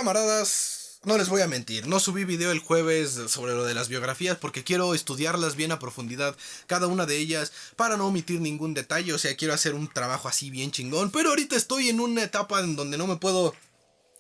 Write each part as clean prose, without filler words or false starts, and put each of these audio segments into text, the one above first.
Camaradas, no les voy a mentir, no subí video el jueves sobre lo de las biografías porque quiero estudiarlas bien a profundidad, cada una de ellas, para no omitir ningún detalle. O sea, quiero hacer un trabajo así bien chingón, pero ahorita estoy en una etapa en donde no me puedo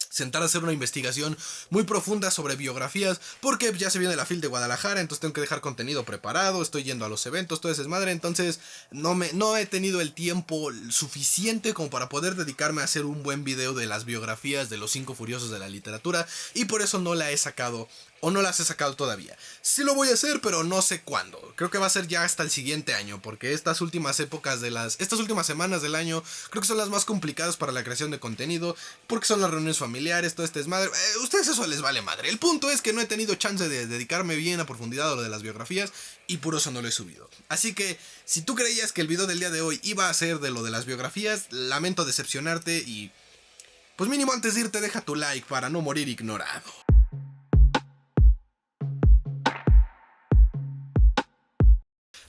sentar a hacer una investigación muy profunda sobre biografías, porque ya se viene la FIL de Guadalajara, entonces tengo que dejar contenido preparado, estoy yendo a los eventos, todo ese desmadre, entonces no he tenido el tiempo suficiente como para poder dedicarme a hacer un buen video de las biografías de los 5 furiosos de la literatura, y por eso no la he sacado, o no las he sacado todavía. Sí lo voy a hacer, pero no sé cuándo. Creo que va a ser ya hasta el siguiente año, porque estas últimas semanas del año creo que son las más complicadas para la creación de contenido, porque son las reuniones familiares, todo este desmadre. Ustedes eso les vale madre. El punto es que no he tenido chance de dedicarme bien a profundidad a lo de las biografías, y por eso no lo he subido. Así que, si tú creías que el video del día de hoy iba a ser de lo de las biografías, lamento decepcionarte y, pues mínimo antes de irte deja tu like para no morir ignorado.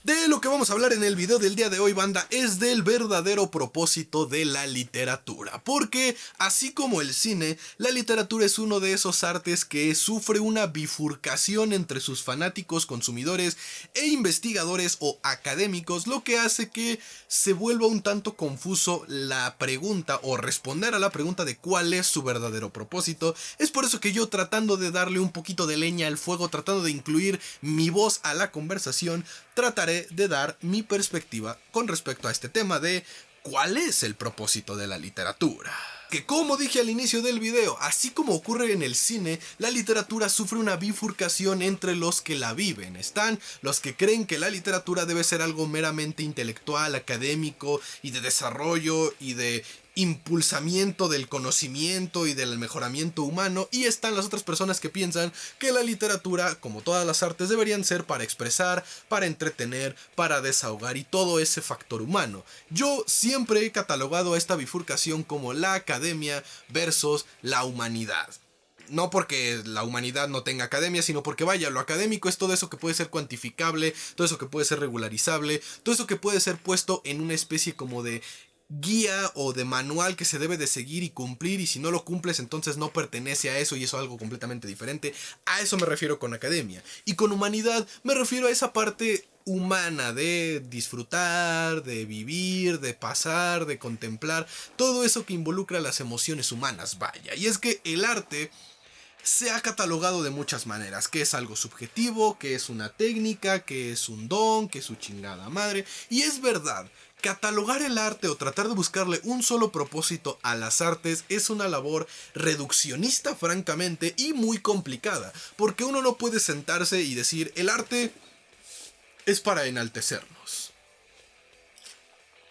De lo que vamos a hablar en el video del día de hoy, banda, es del verdadero propósito de la literatura. Porque, así como el cine, la literatura es uno de esos artes que sufre una bifurcación entre sus fanáticos, consumidores e investigadores o académicos, lo que hace que se vuelva un tanto confuso la pregunta o responder a la pregunta de cuál es su verdadero propósito. Es por eso que yo, tratando de darle un poquito de leña al fuego, tratando de incluir mi voz a la conversación, trataré de dar mi perspectiva con respecto a este tema de cuál es el propósito de la literatura. Que, como dije al inicio del video, así como ocurre en el cine, la literatura sufre una bifurcación entre los que la viven. Están los que creen que la literatura debe ser algo meramente intelectual, académico y de desarrollo y de impulsamiento del conocimiento y del mejoramiento humano, y están las otras personas que piensan que la literatura, como todas las artes, deberían ser para expresar, para entretener, para desahogar y todo ese factor humano. Yo siempre he catalogado a esta bifurcación como la academia versus la humanidad. No porque la humanidad no tenga academia, sino porque, vaya, lo académico es todo eso que puede ser cuantificable, todo eso que puede ser regularizable, todo eso que puede ser puesto en una especie como de guía o de manual que se debe de seguir y cumplir, y si no lo cumples entonces no pertenece a eso y eso es algo completamente diferente. A eso me refiero con academia. Y con humanidad me refiero a esa parte humana de disfrutar, de vivir, de pasar, de contemplar, todo eso que involucra las emociones humanas, vaya. Y es que el arte se ha catalogado de muchas maneras, que es algo subjetivo, que es una técnica, que es un don, que es su chingada madre, y es verdad. Catalogar el arte o tratar de buscarle un solo propósito a las artes es una labor reduccionista, francamente, y muy complicada, porque uno no puede sentarse y decir el arte es para enaltecernos.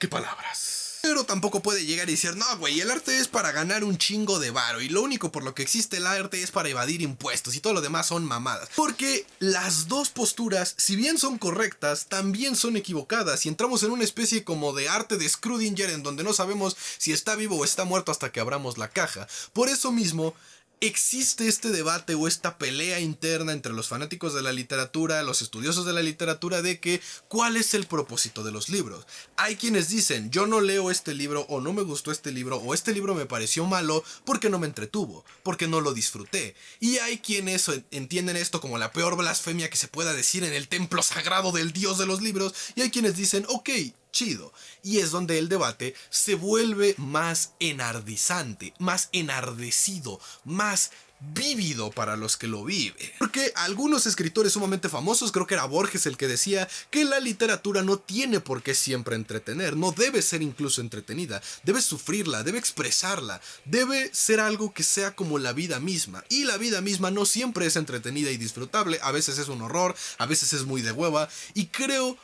¿Qué palabras? Pero tampoco puede llegar y decir, no, güey, el arte es para ganar un chingo de varo y lo único por lo que existe el arte es para evadir impuestos y todo lo demás son mamadas. Porque las dos posturas, si bien son correctas, también son equivocadas y entramos en una especie como de arte de Schrödinger en donde no sabemos si está vivo o está muerto hasta que abramos la caja. Por eso mismo existe este debate o esta pelea interna entre los fanáticos de la literatura, los estudiosos de la literatura, de que ¿cuál es el propósito de los libros? Hay quienes dicen, yo no leo este libro, o no me gustó este libro, o este libro me pareció malo porque no me entretuvo, porque no lo disfruté. Y hay quienes entienden esto como la peor blasfemia que se pueda decir en el templo sagrado del dios de los libros, y hay quienes dicen, ok, chido. Y es donde el debate se vuelve más enardizante, más enardecido, más vívido para los que lo viven. Porque algunos escritores sumamente famosos, creo que era Borges el que decía que la literatura no tiene por qué siempre entretener, no debe ser incluso entretenida, debe sufrirla, debe expresarla, debe ser algo que sea como la vida misma. Y la vida misma no siempre es entretenida y disfrutable, a veces es un horror, a veces es muy de hueva, y creo,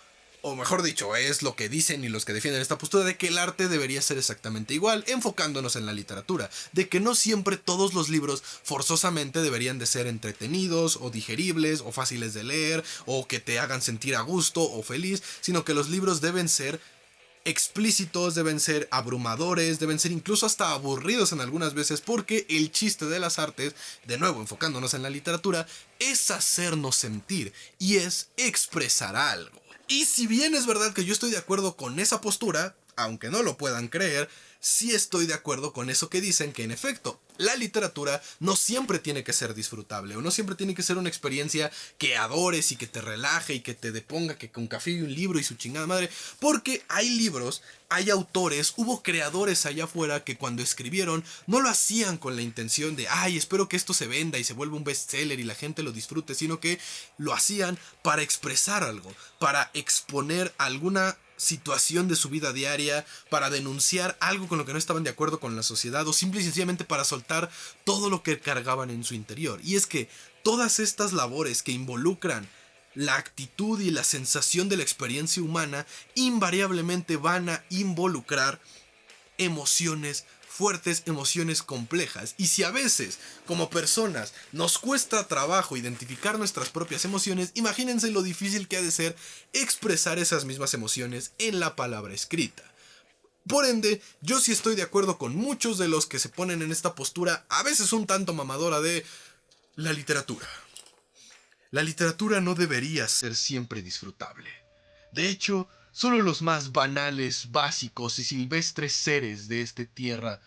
o mejor dicho, es lo que dicen y los que defienden esta postura, de que el arte debería ser exactamente igual, enfocándonos en la literatura, de que no siempre todos los libros forzosamente deberían de ser entretenidos o digeribles o fáciles de leer o que te hagan sentir a gusto o feliz, sino que los libros deben ser explícitos, deben ser abrumadores, deben ser incluso hasta aburridos en algunas veces, porque el chiste de las artes, de nuevo enfocándonos en la literatura, es hacernos sentir y es expresar algo. Y si bien es verdad que yo estoy de acuerdo con esa postura, aunque no lo puedan creer, sí estoy de acuerdo con eso que dicen, que en efecto, la literatura no siempre tiene que ser disfrutable, o no siempre tiene que ser una experiencia que adores y que te relaje y que te deponga que con café y un libro y su chingada madre, porque hay libros, hay autores, hubo creadores allá afuera que cuando escribieron no lo hacían con la intención de, ay, espero que esto se venda y se vuelva un bestseller y la gente lo disfrute, sino que lo hacían para expresar algo, para exponer alguna situación de su vida diaria, para denunciar algo con lo que no estaban de acuerdo con la sociedad, o simple y sencillamente para soltar todo lo que cargaban en su interior. Y es que todas estas labores que involucran la actitud y la sensación de la experiencia humana invariablemente van a involucrar emociones fuertes, emociones complejas. Y si a veces, como personas, nos cuesta trabajo identificar nuestras propias emociones, imagínense lo difícil que ha de ser expresar esas mismas emociones en la palabra escrita. Por ende, yo sí estoy de acuerdo con muchos de los que se ponen en esta postura, a veces un tanto mamadora, de la literatura. La literatura no debería ser siempre disfrutable. De hecho, solo los más banales, básicos y silvestres seres de esta tierra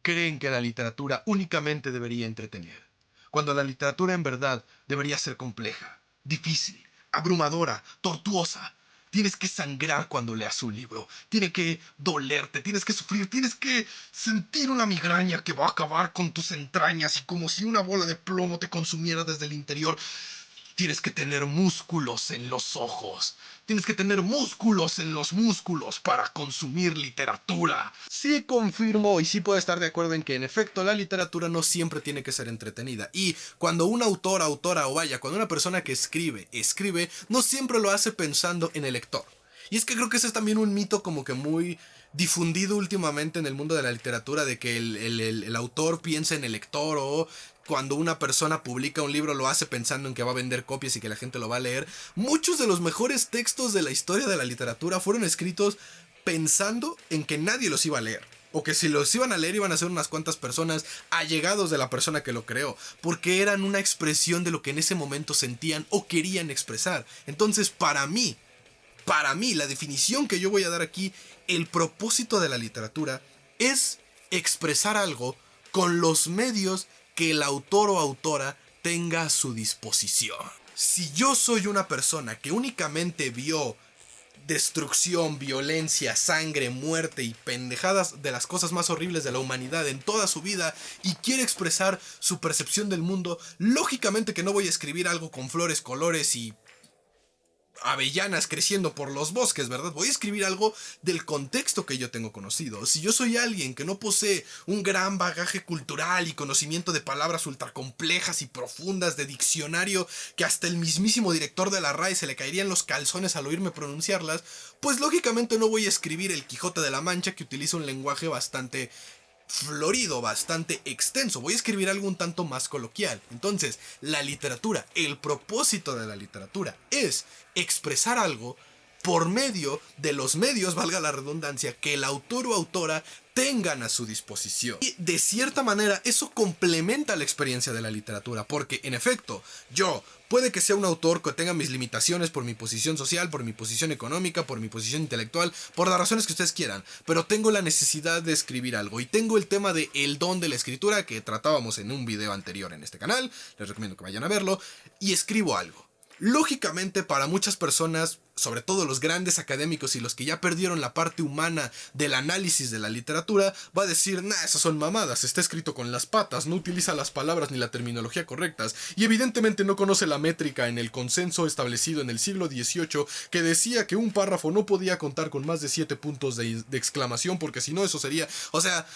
creen que la literatura únicamente debería entretener, cuando la literatura en verdad debería ser compleja, difícil, abrumadora, tortuosa. Tienes que sangrar cuando leas un libro, tiene que dolerte, tienes que sufrir, tienes que sentir una migraña que va a acabar con tus entrañas y como si una bola de plomo te consumiera desde el interior. Tienes que tener músculos en los ojos. Tienes que tener músculos en los músculos para consumir literatura. Sí confirmo y sí puedo estar de acuerdo en que en efecto la literatura no siempre tiene que ser entretenida. Y cuando un autor, autora o vaya, cuando una persona que escribe, no siempre lo hace pensando en el lector. Y es que creo que ese es también un mito como que muy difundido últimamente en el mundo de la literatura, de que el autor piensa en el lector, o cuando una persona publica un libro lo hace pensando en que va a vender copias y que la gente lo va a leer. Muchos de los mejores textos de la historia de la literatura fueron escritos pensando en que nadie los iba a leer, o que si los iban a leer iban a ser unas cuantas personas allegados de la persona que lo creó, porque eran una expresión de lo que en ese momento sentían o querían expresar. Entonces, para mí, la definición que yo voy a dar aquí, el propósito de la literatura es expresar algo con los medios que el autor o autora tenga a su disposición. Si yo soy una persona que únicamente vio destrucción, violencia, sangre, muerte y pendejadas de las cosas más horribles de la humanidad en toda su vida y quiere expresar su percepción del mundo, lógicamente que no voy a escribir algo con flores, colores y avellanas creciendo por los bosques, ¿verdad? Voy a escribir algo del contexto que yo tengo conocido. Si yo soy alguien que no posee un gran bagaje cultural y conocimiento de palabras ultra complejas y profundas de diccionario que hasta el mismísimo director de la RAE se le caerían los calzones al oírme pronunciarlas, pues lógicamente no voy a escribir el Quijote de la Mancha, que utiliza un lenguaje bastante florido, bastante extenso. Voy a escribir algo un tanto más coloquial. Entonces, la literatura, el propósito de la literatura es expresar algo por medio de los medios, valga la redundancia, que el autor o autora tengan a su disposición. Y de cierta manera eso complementa la experiencia de la literatura, porque en efecto, yo puede que sea un autor que tenga mis limitaciones por mi posición social, por mi posición económica, por mi posición intelectual, por las razones que ustedes quieran, pero tengo la necesidad de escribir algo y tengo el tema de el don de la escritura que tratábamos en un video anterior en este canal, les recomiendo que vayan a verlo, y escribo algo. Lógicamente, para muchas personas, sobre todo los grandes académicos y los que ya perdieron la parte humana del análisis de la literatura, va a decir, nah, esas son mamadas, está escrito con las patas, no utiliza las palabras ni la terminología correctas, y evidentemente no conoce la métrica en el consenso establecido en el siglo XVIII, que decía que un párrafo no podía contar con más de 7 puntos de exclamación, porque si no eso sería, o sea...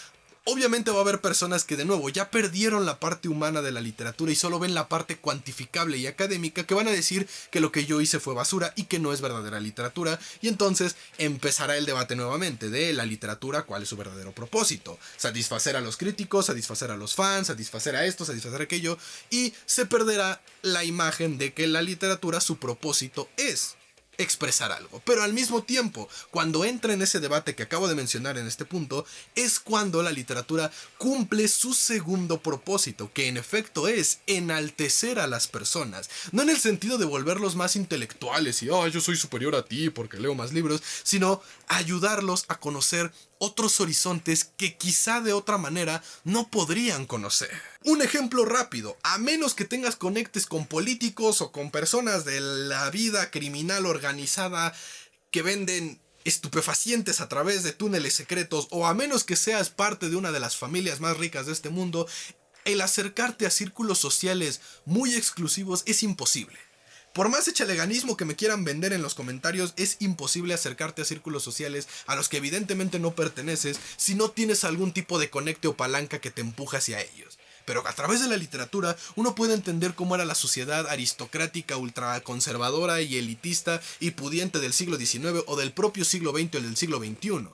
Obviamente va a haber personas que de nuevo ya perdieron la parte humana de la literatura y solo ven la parte cuantificable y académica, que van a decir que lo que yo hice fue basura y que no es verdadera literatura, y entonces empezará el debate nuevamente de la literatura, cuál es su verdadero propósito, satisfacer a los críticos, satisfacer a los fans, satisfacer a esto, satisfacer a aquello, y se perderá la imagen de que la literatura, su propósito es expresar algo. Pero al mismo tiempo, cuando entra en ese debate que acabo de mencionar en este punto, es cuando la literatura cumple su segundo propósito, que en efecto es enaltecer a las personas, no en el sentido de volverlos más intelectuales y yo soy superior a ti porque leo más libros, sino ayudarlos a conocer otros horizontes que quizá de otra manera no podrían conocer. Un ejemplo rápido, a menos que tengas conectes con políticos o con personas de la vida criminal organizada que venden estupefacientes a través de túneles secretos, o a menos que seas parte de una de las familias más ricas de este mundo, el acercarte a círculos sociales muy exclusivos es imposible. Por más echaleganismo que me quieran vender en los comentarios, es imposible acercarte a círculos sociales a los que evidentemente no perteneces si no tienes algún tipo de conecte o palanca que te empuja hacia ellos. Pero a través de la literatura uno puede entender cómo era la sociedad aristocrática, ultraconservadora y elitista y pudiente del siglo XIX o del propio siglo XX o del siglo XXI.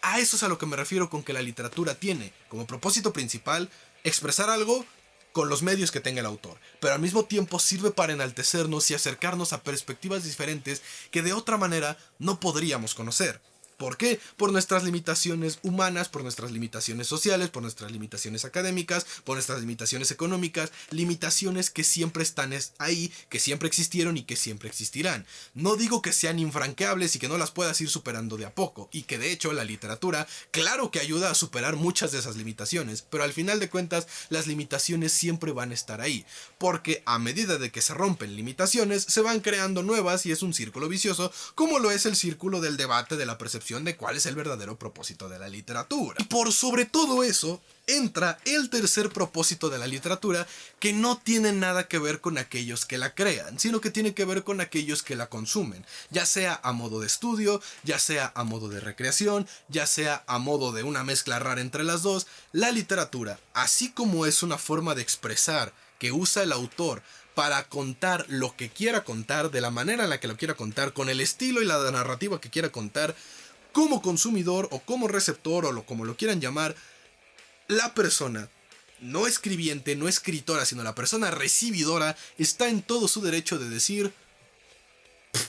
A eso es a lo que me refiero con que la literatura tiene como propósito principal expresar algo con los medios que tenga el autor, pero al mismo tiempo sirve para enaltecernos y acercarnos a perspectivas diferentes que de otra manera no podríamos conocer. ¿Por qué? Por nuestras limitaciones humanas, por nuestras limitaciones sociales, por nuestras limitaciones académicas, por nuestras limitaciones económicas, limitaciones que siempre están ahí, que siempre existieron y que siempre existirán. No digo que sean infranqueables y que no las puedas ir superando de a poco, y que de hecho la literatura, claro que ayuda a superar muchas de esas limitaciones, pero al final de cuentas las limitaciones siempre van a estar ahí, porque a medida de que se rompen limitaciones, se van creando nuevas y es un círculo vicioso, como lo es el círculo del debate de la percepción de cuál es el verdadero propósito de la literatura. Y por sobre todo eso, entra el tercer propósito de la literatura, que no tiene nada que ver con aquellos que la crean, sino que tiene que ver con aquellos que la consumen, ya sea a modo de estudio, ya sea a modo de recreación, ya sea a modo de una mezcla rara entre las dos. La literatura, así como es una forma de expresar que usa el autor para contar lo que quiera contar, de la manera en la que lo quiera contar, con el estilo y la narrativa que quiera contar, como consumidor o como receptor o como lo quieran llamar, la persona no escribiente, no escritora, sino la persona recibidora está en todo su derecho de decir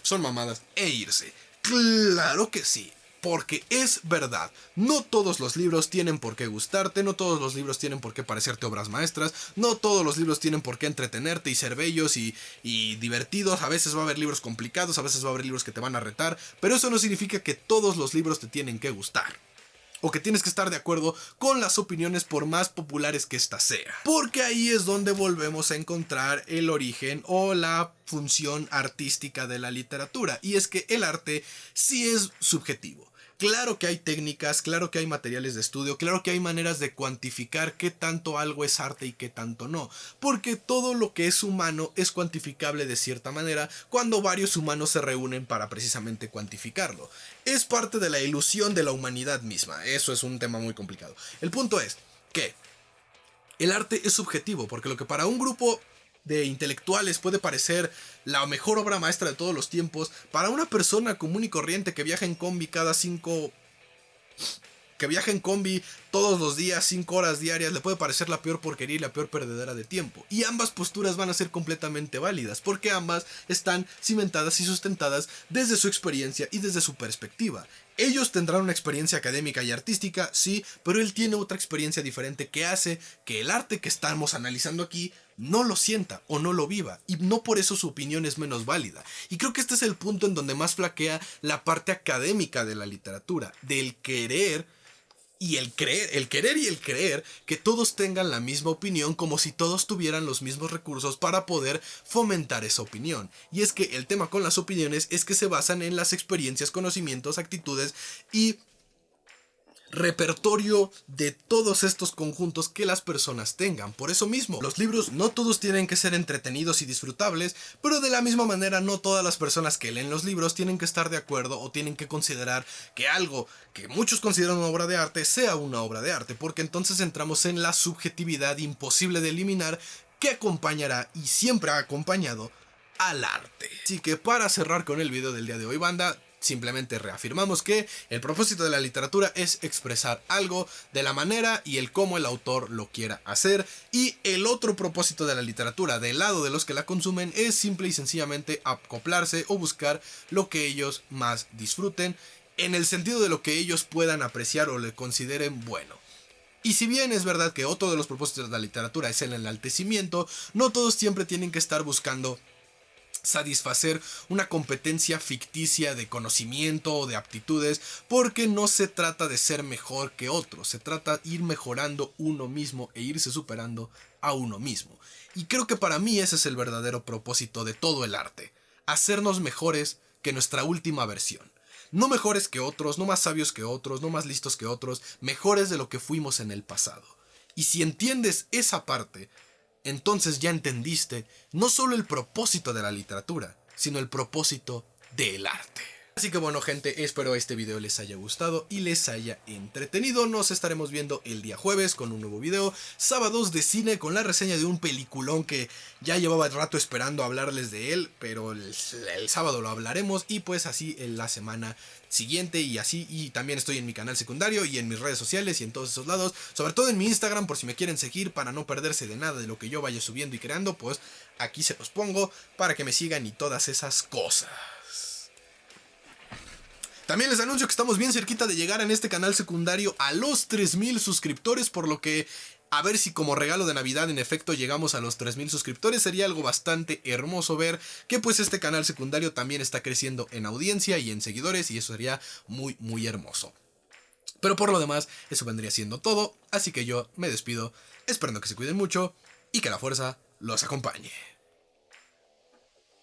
son mamadas e irse. Claro que sí, porque es verdad. No todos los libros tienen por qué gustarte, no todos los libros tienen por qué parecerte obras maestras, no todos los libros tienen por qué entretenerte y ser bellos y divertidos. A veces va a haber libros complicados, a veces va a haber libros que te van a retar, pero eso no significa que todos los libros te tienen que gustar, o que tienes que estar de acuerdo con las opiniones por más populares que ésta sea. Porque ahí es donde volvemos a encontrar el origen o la función artística de la literatura, y es que el arte sí es subjetivo. Claro que hay técnicas, claro que hay materiales de estudio, claro que hay maneras de cuantificar qué tanto algo es arte y qué tanto no, porque todo lo que es humano es cuantificable de cierta manera cuando varios humanos se reúnen para precisamente cuantificarlo. Es parte de la ilusión de la humanidad misma, eso es un tema muy complicado. El punto es que el arte es subjetivo, porque lo que para un grupo de intelectuales puede parecer la mejor obra maestra de todos los tiempos, para una persona común y corriente que viaja en combi todos los días, 5 horas diarias, le puede parecer la peor porquería y la peor perdedera de tiempo. Y ambas posturas van a ser completamente válidas, porque ambas están cimentadas y sustentadas desde su experiencia y desde su perspectiva. Ellos tendrán una experiencia académica y artística, sí, pero él tiene otra experiencia diferente que hace que el arte que estamos analizando aquí no lo sienta o no lo viva, y no por eso su opinión es menos válida. Y creo que este es el punto en donde más flaquea la parte académica de la literatura, del querer y el creer que todos tengan la misma opinión, como si todos tuvieran los mismos recursos para poder fomentar esa opinión. Y es que el tema con las opiniones es que se basan en las experiencias, conocimientos, actitudes y repertorio de todos estos conjuntos que las personas tengan. Por eso mismo, los libros no todos tienen que ser entretenidos y disfrutables, pero de la misma manera no todas las personas que leen los libros tienen que estar de acuerdo o tienen que considerar que algo que muchos consideran una obra de arte sea una obra de arte, porque entonces entramos en la subjetividad imposible de eliminar que acompañará y siempre ha acompañado al arte. Así que para cerrar con el video del día de hoy, banda, simplemente reafirmamos que el propósito de la literatura es expresar algo de la manera y el cómo el autor lo quiera hacer, y el otro propósito de la literatura del lado de los que la consumen es simple y sencillamente acoplarse o buscar lo que ellos más disfruten, en el sentido de lo que ellos puedan apreciar o le consideren bueno. Y si bien es verdad que otro de los propósitos de la literatura es el enaltecimiento, no todos siempre tienen que estar buscando satisfacer una competencia ficticia de conocimiento o de aptitudes, porque no se trata de ser mejor que otros, se trata de ir mejorando uno mismo e irse superando a uno mismo. Y creo que para mí ese es el verdadero propósito de todo el arte, hacernos mejores que nuestra última versión. No mejores que otros, no más sabios que otros, no más listos que otros, mejores de lo que fuimos en el pasado. Y si entiendes esa parte, entonces ya entendiste no solo el propósito de la literatura, sino el propósito del arte. Así que bueno, gente, espero este video les haya gustado y les haya entretenido. Nos estaremos viendo el día jueves con un nuevo video, sábados de cine con la reseña de un peliculón que ya llevaba rato esperando hablarles de él, pero el sábado lo hablaremos, y pues así en la semana siguiente y así. Y también estoy en mi canal secundario y en mis redes sociales y en todos esos lados, sobre todo en mi Instagram, por si me quieren seguir para no perderse de nada de lo que yo vaya subiendo y creando, pues aquí se los pongo para que me sigan y todas esas cosas. También les anuncio que estamos bien cerquita de llegar en este canal secundario a los 3000 suscriptores, por lo que a ver si como regalo de Navidad en efecto llegamos a los 3000 suscriptores. Sería algo bastante hermoso ver que pues este canal secundario también está creciendo en audiencia y en seguidores, y eso sería muy hermoso. Pero por lo demás, eso vendría siendo todo, así que yo me despido, esperando que se cuiden mucho y que la fuerza los acompañe.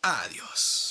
Adiós.